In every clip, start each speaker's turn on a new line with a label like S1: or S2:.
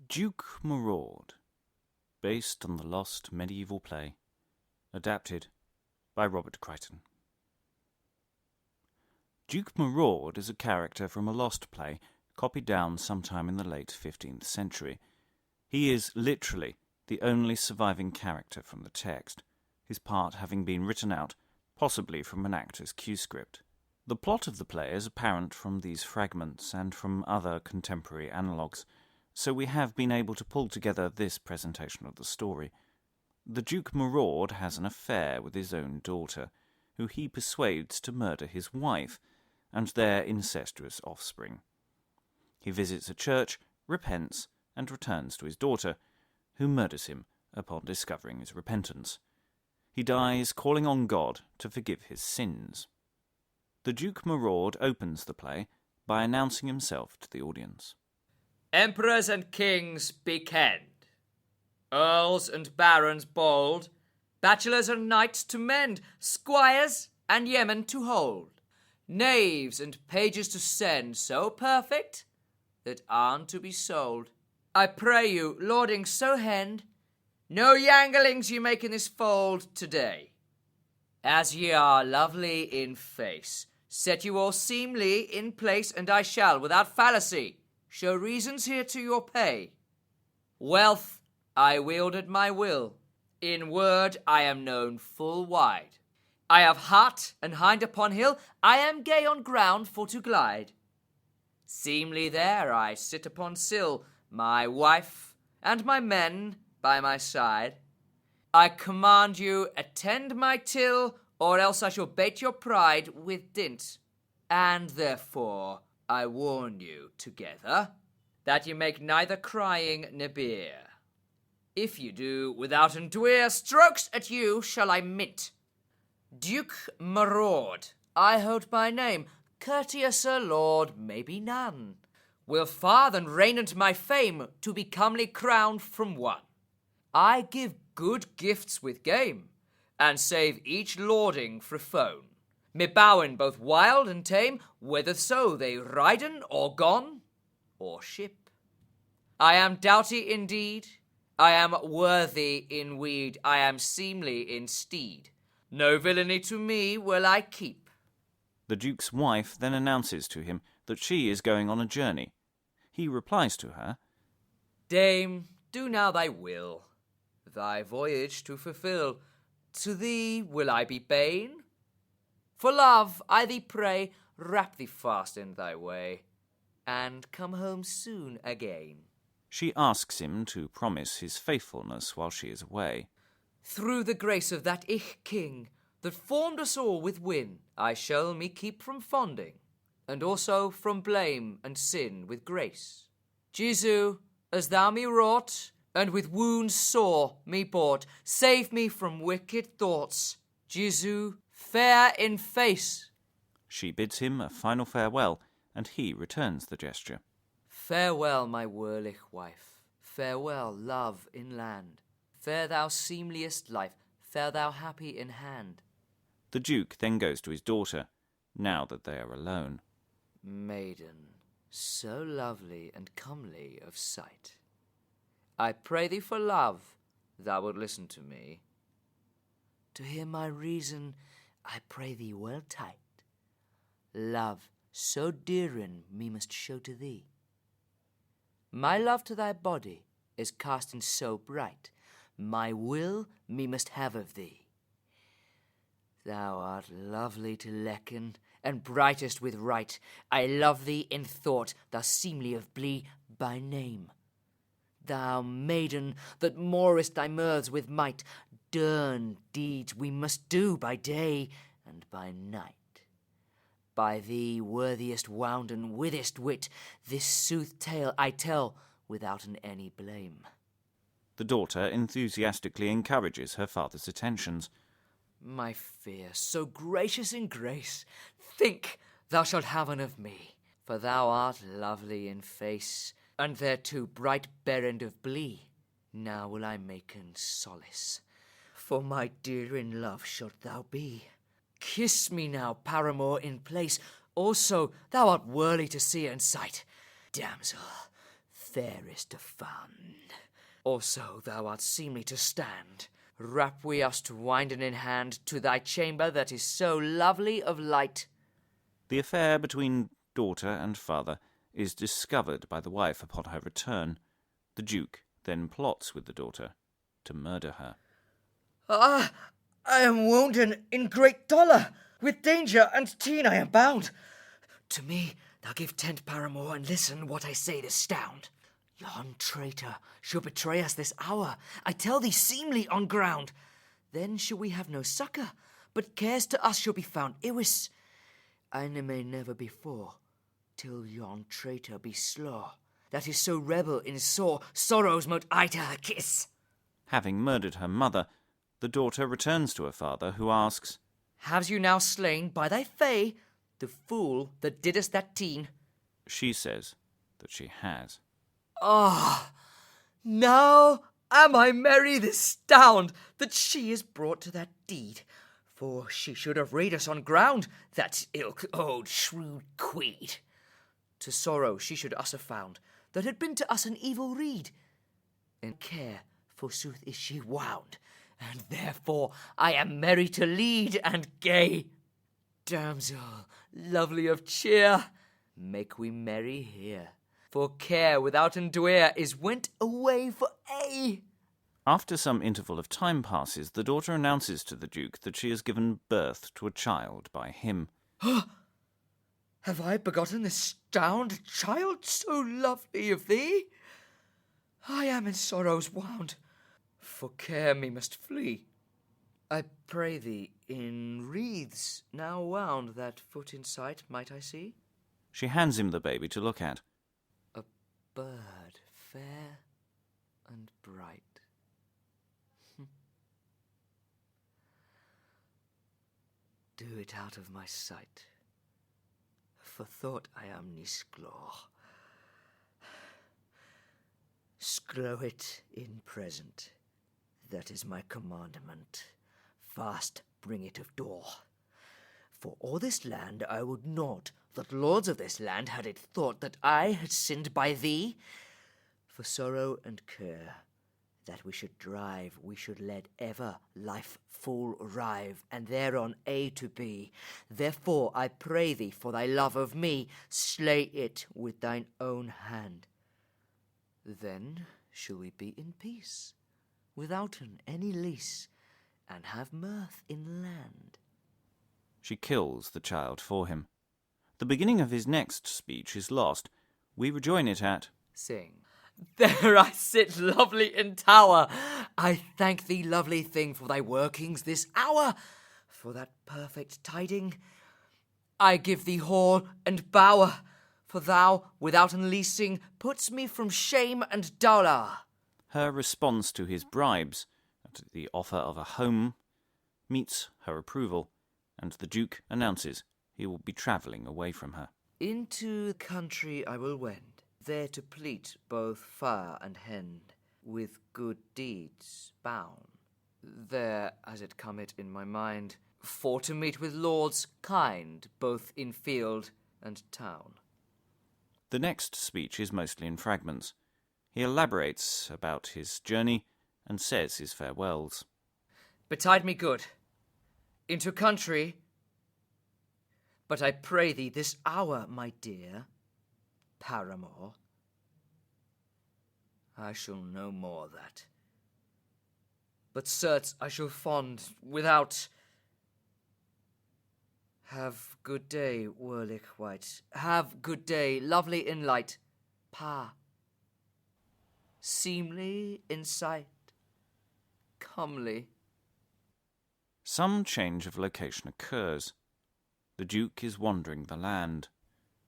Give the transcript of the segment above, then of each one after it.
S1: Duke Moraud, based on the lost medieval play, adapted by Robert Crichton. Duke Moraud is a character from a lost play copied down sometime in the late 15th century. He is literally the only surviving character from the text, his part having been written out, possibly from an actor's cue script. The plot of the play is apparent from these fragments and from other contemporary analogues, so we have been able to pull together this presentation of the story. The Duke Moraud has an affair with his own daughter, who he persuades to murder his wife and their incestuous offspring. He visits a church, repents, and returns to his daughter, who murders him upon discovering his repentance. He dies calling on God to forgive his sins. The Duke Moraud opens the play by announcing himself to the audience.
S2: Emperors and kings be kenned, earls and barons bold, bachelors and knights to mend, squires and yeomen to hold, knaves and pages to send, so perfect that aren't to be sold. I pray you, lording so hend, no yanglings you make in this fold today. As ye are lovely in face, set you all seemly in place, and I shall, without fallacy, show reasons here to your pay. Wealth I wield at my will, in word I am known full wide. I have heart and hind upon hill, I am gay on ground for to glide. Seemly there I sit upon sill, my wife and my men by my side. I command you attend my till, or else I shall bait your pride with dint. And therefore I warn you together, that you make neither crying ne beer. If you do, without endwear, strokes at you shall I mint. Duke Moraud, I hold my name, courteouser lord may be none. Will far than reignant my fame, to be comely crowned from one. I give good gifts with game, and save each lording for phone. Me bowen both wild and tame, whether so they riden or gone, or ship. I am doughty indeed, I am worthy in weed, I am seemly in steed. No villainy to me will I keep.
S1: The Duke's wife then announces to him that she is going on a journey. He replies to her,
S2: Dame, do now thy will, thy voyage to fulfill. To thee will I be bane? For love, I thee pray, wrap thee fast in thy way, and come home soon again.
S1: She asks him to promise his faithfulness while she is away.
S2: Through the grace of that ich king, that formed us all with win, I shall me keep from fonding, and also from blame and sin with grace. Jesu, as thou me wrought, and with wounds sore me bought, save me from wicked thoughts. Jesu, fair in face.
S1: She bids him a final farewell, and he returns the gesture.
S2: Farewell, my whirlich wife. Farewell, love in land. Fare thou seemliest life. Fare thou happy in hand.
S1: The Duke then goes to his daughter, now that they are alone.
S2: Maiden, so lovely and comely of sight, I pray thee for love, thou wilt listen to me. To hear my reason, I pray thee well tight. Love so dearin me must show to thee. My love to thy body is cast in so bright, my will me must have of thee. Thou art lovely to lecken, and brightest with right. I love thee in thought, thou seemly of blee by name. Thou maiden that moorest thy mirths with might, dern deeds we must do by day and by night. By thee, worthiest wounden, withest wit, this sooth tale I tell withouten any blame.
S1: The daughter enthusiastically encourages her father's attentions.
S2: My fear, so gracious in grace, think thou shalt have one of me, for thou art lovely in face, and thereto bright berend of blee. Now will I maken solace, for my dear in love shalt thou be. Kiss me now, paramour in place, also thou art worthy to see and sight. Damsel, fairest of fun. Also thou art seemly to stand. Wrap we us to winden in hand to thy chamber that is so lovely of light.
S1: The affair between daughter and father is discovered by the wife upon her return. The Duke then plots with the daughter to murder her.
S2: Ah, I am wounded in great dolour. With danger and teen I am bound. To me thou give tent, paramour, and listen what I say this stound. Yon traitor shall betray us this hour, I tell thee seemly on ground. Then shall we have no succour, but cares to us shall be found iwis. I may never before, till yon traitor be slaw, that is so rebel in sore sorrows mote I to her kiss.
S1: Having murdered her mother, the daughter returns to her father, who asks,
S2: Have you now slain by thy fay the fool that didst that teen?
S1: She says that she has.
S2: Ah, now am I merry this stound that she is brought to that deed, for she should have raid us on ground, that ilk old shrewd queed. To sorrow she should us have found, that had been to us an evil rede. In care, forsooth, is she wound, and therefore I am merry to lead and gay. Damsel, lovely of cheer, make we merry here. For care without endwear is went away for aye.
S1: After some interval of time passes, the daughter announces to the Duke that she has given birth to a child by him.
S2: Have I begotten this stound child so lovely of thee? I am in sorrows wound, for care me must flee. I pray thee, in wreaths now wound, that foot in sight might I see?
S1: She hands him the baby to look at.
S2: A bird fair and bright. Do it out of my sight, for thought I am ne sclaw. Sclow it in present, that is my commandment. Fast bring it of door. For all this land I would not that lords of this land had it thought that I had sinned by thee. For sorrow and care that we should drive, we should let ever life full rive, and thereon A to be. Therefore I pray thee, for thy love of me, slay it with thine own hand. Then shall we be in peace, withouten any lease, and have mirth in land.
S1: She kills the child for him. The beginning of his next speech is lost. We rejoin it at
S2: Sing. There I sit lovely in tower. I thank thee, lovely thing, for thy workings this hour. For that perfect tiding, I give thee hall and bower. For thou, without unleasing, puts me from shame and dolour.
S1: Her response to his bribes, at the offer of a home, meets her approval, and the Duke announces he will be travelling away from her.
S2: Into the country I will wend, there to plead both fire and hend, with good deeds bound. There, as it cometh in my mind, for to meet with lords kind, both in field and town.
S1: The next speech is mostly in fragments. He elaborates about his journey and says his farewells.
S2: Betide me good, into country, but I pray thee this hour, my dear paramour, I shall no more that. But certes I shall fond without. Have good day, Whirlick White. Have good day, lovely in light. Pa. Seemly in sight. Comely.
S1: Some change of location occurs. The Duke is wandering the land.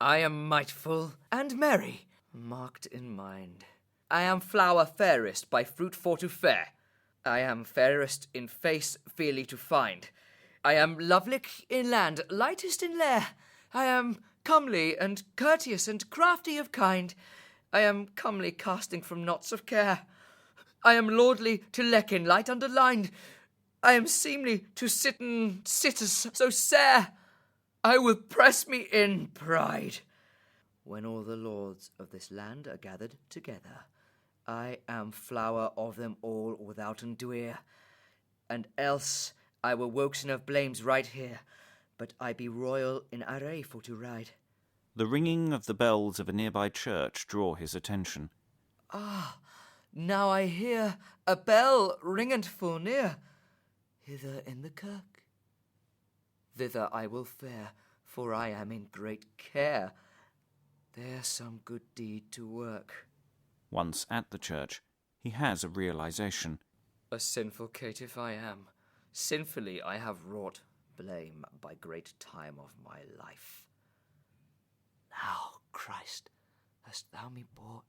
S2: I am mightful and merry, marked in mind. I am flower fairest, by fruit for to fare. I am fairest in face, fairly to find. I am lovelick in land, lightest in lair. I am comely and courteous and crafty of kind. I am comely casting from knots of care. I am lordly to lecken, light underlined. I am seemly to sitters so sere. I will press me in pride. when all the lords of this land are gathered together. I am flower of them all withouten dweer, and else I were wokesen of blames right here, but I be royal in array for to ride.
S1: The ringing of the bells of a nearby church draw his attention.
S2: Ah, now I hear a bell ringent full near, hither in the kirk. Thither I will fare, for I am in great care. There's some good deed to work.
S1: Once at the church, he has a realization.
S2: A sinful caitiff I am. Sinfully I have wrought blame by great time of my life. Now, Christ, hast thou me bought?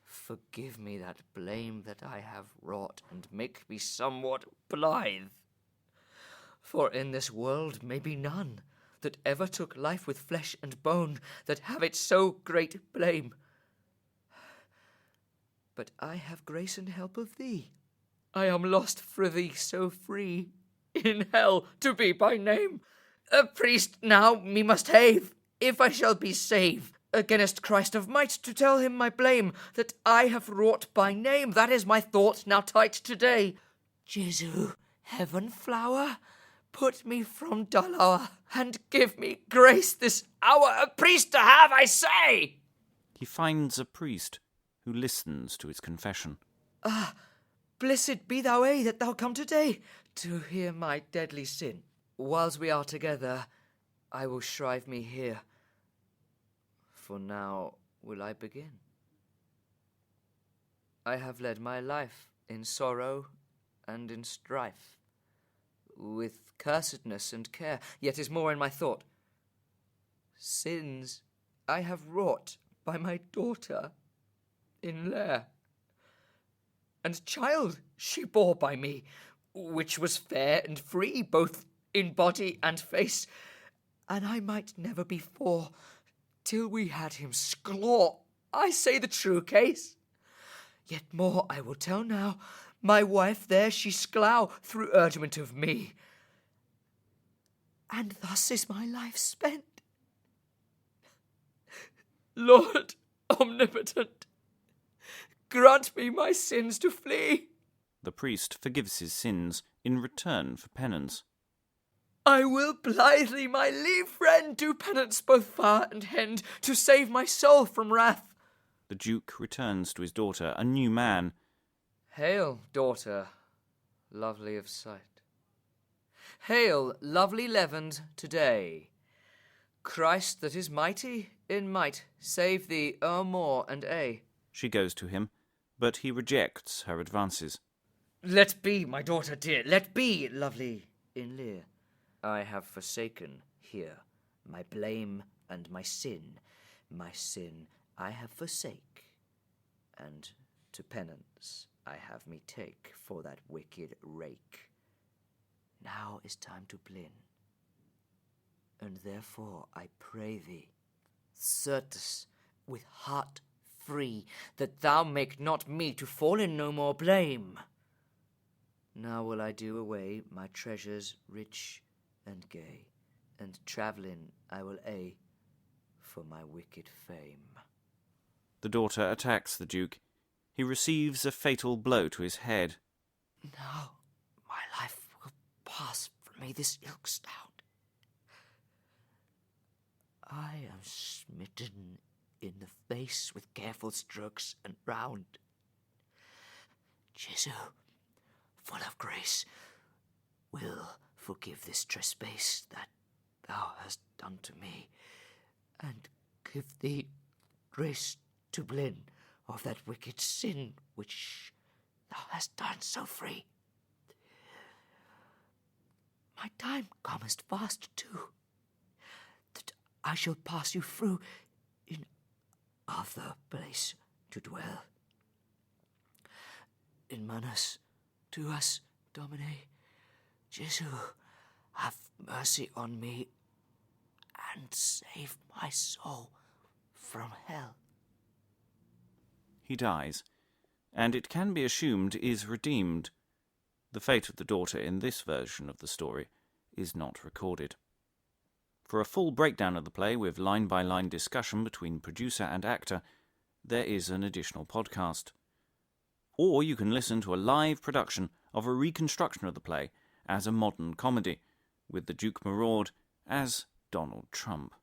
S2: Forgive me that blame that I have wrought, and make me somewhat blithe. For in this world may be none that ever took life with flesh and bone, that have it so great blame. But I have grace and help of thee. I am lost for thee so free, in hell to be by name. A priest now me must have, if I shall be saved. Against Christ of might to tell him my blame, that I have wrought by name. That is my thought now tight today. Jesu, heaven flower, put me from dull hour, and give me grace this hour. A priest to have, I say!
S1: He finds a priest who listens to his confession.
S2: Ah, blessed be thou that thou come today to hear my deadly sin. Whiles we are together, I will shrive me here. For now will I begin. I have led my life in sorrow and in strife, with cursedness and care, yet is more in my thought. Sins I have wrought by my daughter in lair, and child she bore by me, which was fair and free, both in body and face, and I might never before, till we had him sclaw. I say the true case. Yet more I will tell now. My wife there she sclow through urgement of me, and thus is my life spent. Lord omnipotent, grant me my sins to flee.
S1: The priest forgives his sins in return for penance.
S2: I will blithely, my lieve friend, do penance both far and hend, to save my soul from wrath.
S1: The Duke returns to his daughter, a new man.
S2: Hail, daughter, lovely of sight. Hail, lovely leavened today. Christ that is mighty in might, save thee more and aye.
S1: She goes to him, but he rejects her advances.
S2: Let be, my daughter dear, let be, lovely in leer. I have forsaken here my blame and my sin. My sin I have forsake, and to penance I have me take for that wicked rake. Now is time to blin, and therefore I pray thee, certes, with heart free, that thou make not me to fall in no more blame. Now will I do away my treasures rich and gay, and travelling I will aye for my wicked fame.
S1: The daughter attacks the Duke. He receives a fatal blow to his head.
S2: Now my life will pass from me this ilk stout. I am smitten in the face with careful strokes and round. Jesu, full of grace, will forgive this trespass that thou hast done to me, and give thee grace to blin of that wicked sin which thou hast done so free. My time comest fast too, that I shall pass you through in other place to dwell. In manus tuas, Domine, Jesu, have mercy on me, and save my soul from hell.
S1: He dies, and it can be assumed is redeemed. The fate of the daughter in this version of the story is not recorded. For a full breakdown of the play with line-by-line discussion between producer and actor, there is an additional podcast. Or you can listen to a live production of a reconstruction of the play as a modern comedy, with the Duke Moraud as Donald Trump.